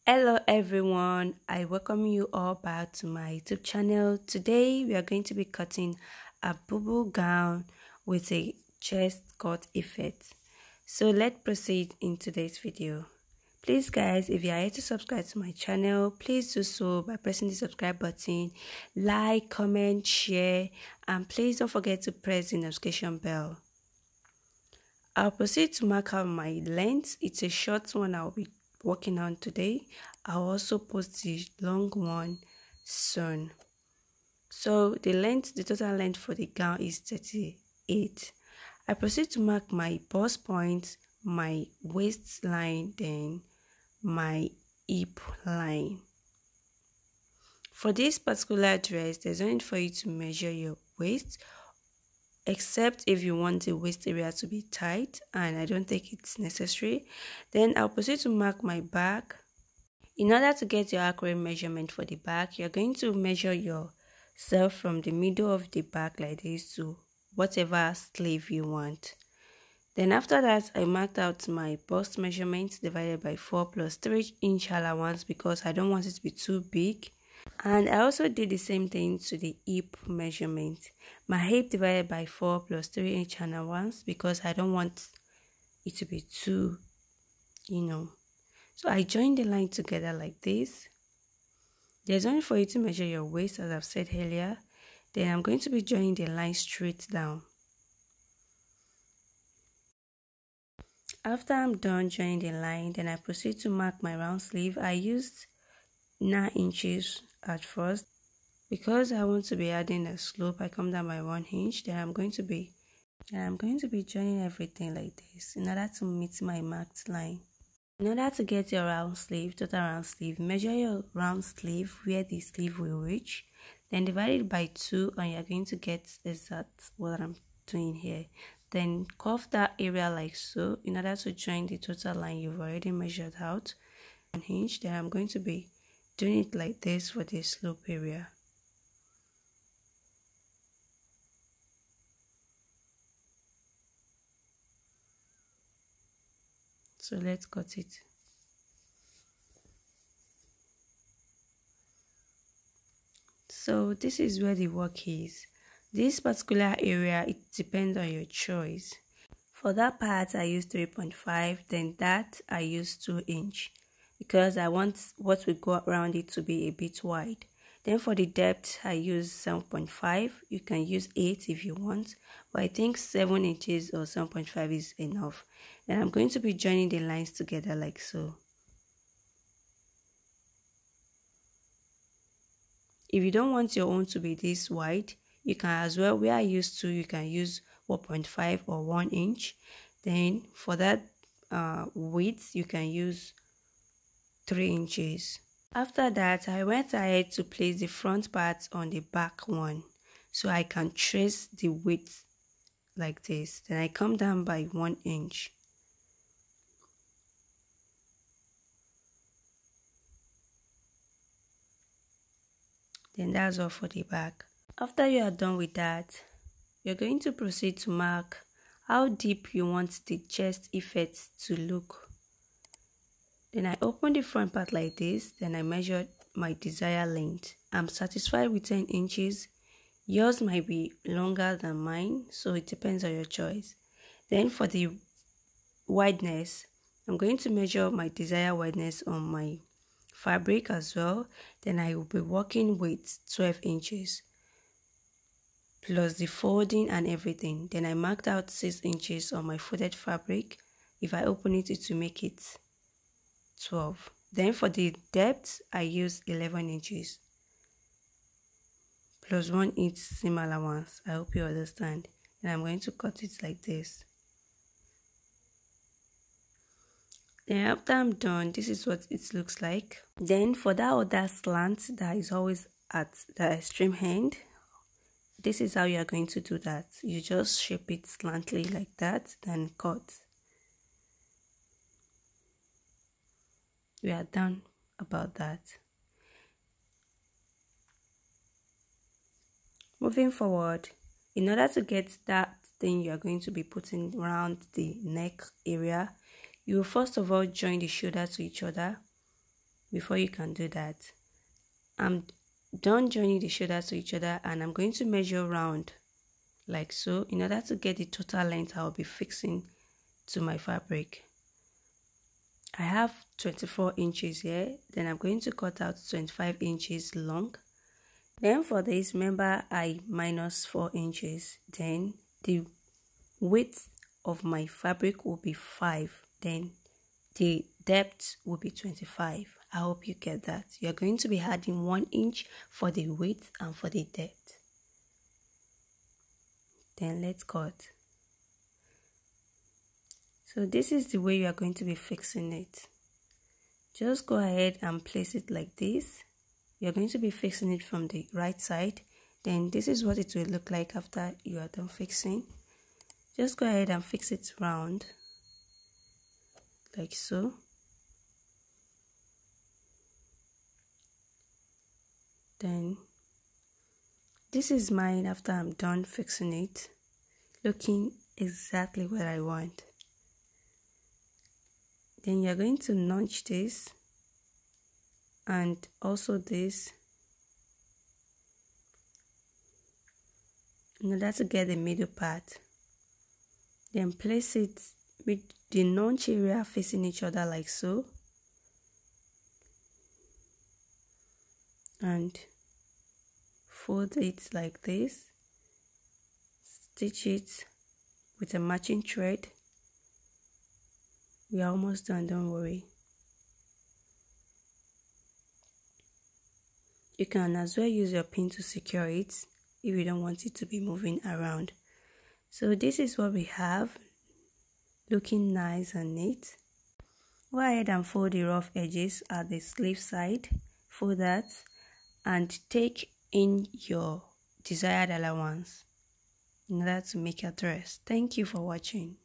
Hello everyone, I welcome you all back to my YouTube channel. Today we are going to be cutting a bubble gown with a chest cut effect. So let's proceed in today's video. Please guys, if you are yet to subscribe to my channel, please do so by pressing the subscribe button, like, comment, share, and please don't forget to press the notification bell. I'll proceed to mark out my length. It's a short one I'll be working on today. I'll also post the long one soon. So the total length for the gown is 38. I proceed to mark my bust point, my waistline, then my hip line. For this particular dress, there's no need for you to measure your waist, except if you want the waist area to be tight, and I don't think it's necessary. Then I'll proceed to mark my back. In order to get your accurate measurement for the back, you're going to measure yourself from the middle of the back like this to whatever sleeve you want. Then after that, I marked out my bust measurement divided by 4 plus 3 inch allowance because I don't want it to be too big. And I also did the same thing to the hip measurement. My hip divided by 4 plus 3 inch allowance because I don't want it to be too, So I joined the line together like this. There's only for you to measure your waist as I've said earlier. Then I'm going to be joining the line straight down. After I'm done joining the line, then I proceed to mark my round sleeve. I used 9 inches at first because I want to be adding a slope. I come down by 1 inch. Then I'm going to be joining everything like this in order to meet my marked line. In order to get your round sleeve, total round sleeve, measure your round sleeve where the sleeve will reach, then divide it by 2 and you're going to get exact what I'm doing here. Then curve that area like so in order to join the total line you've already measured out. 1 inch. Then I'm going to be doing it like this for the slope area. So let's cut it. So this is where the work is. This particular area, it depends on your choice. For that part I use 3.5, then that I use 2 inch because I want what will go around it to be a bit wide. Then for the depth I use 7.5. You can use 8 if you want, but I think 7 inches or 7.5 is enough. Then I'm going to be joining the lines together like so. If you don't want your own to be this wide, you can as well, where I used to, you can use 1.5 or 1 inch. Then for that width, you can use 3 inches. After that, I went ahead to place the front part on the back one so I can trace the width like this. Then I come down by 1 inch. Then that's all for the back. After you are done with that, you're going to proceed to mark how deep you want the chest effect to look. Then I open the front part like this. Then I measured my desired length. I'm satisfied with 10 inches. Yours might be longer than mine, so it depends on your choice. Then for the wideness, I'm going to measure my desired wideness on my fabric as well. Then I will be working with 12 inches plus the folding and everything. Then I marked out 6 inches on my folded fabric. If I open it, it will make it 12. Then for the depth, I use 11 inches plus 1 inch seam allowance. I hope you understand. And I'm going to cut it like this. Then after I'm done, this is what it looks like. Then for that other slant that is always at the extreme end, this is how you are going to do that. You just shape it slantly like that, then cut. We are done about that. Moving forward, in order to get that thing you are going to be putting around the neck area, you will first of all join the shoulder to each other. before you can do that, I'm done joining the shoulders to each other, and I'm going to measure round like so in order to get the total length I'll be fixing to my fabric. I have 24 inches here, then I'm going to cut out 25 inches long. Then for this, remember I minus 4 inches, then the width of my fabric will be 5, then the depth will be 25. I hope you get that. You're going to be adding 1 inch for the width and for the depth. Then let's cut. So this is the way you are going to be fixing it. Just go ahead and place it like this. You're going to be fixing it from the right side. Then this is what it will look like after you are done fixing. Just go ahead and fix it round like so. Then this is mine after I'm done fixing it, looking exactly what I want. Then you're going to notch this and also this in order to get the middle part. Then place it with the notch area facing each other like so, and fold it like this. Stitch it with a matching thread. We are almost done, don't worry. You can as well use your pin to secure it if you don't want it to be moving around. So this is what we have, looking nice and neat. Go ahead and fold the rough edges at the sleeve side, fold that, and take in your desired allowance in order to make your dress. Thank you for watching.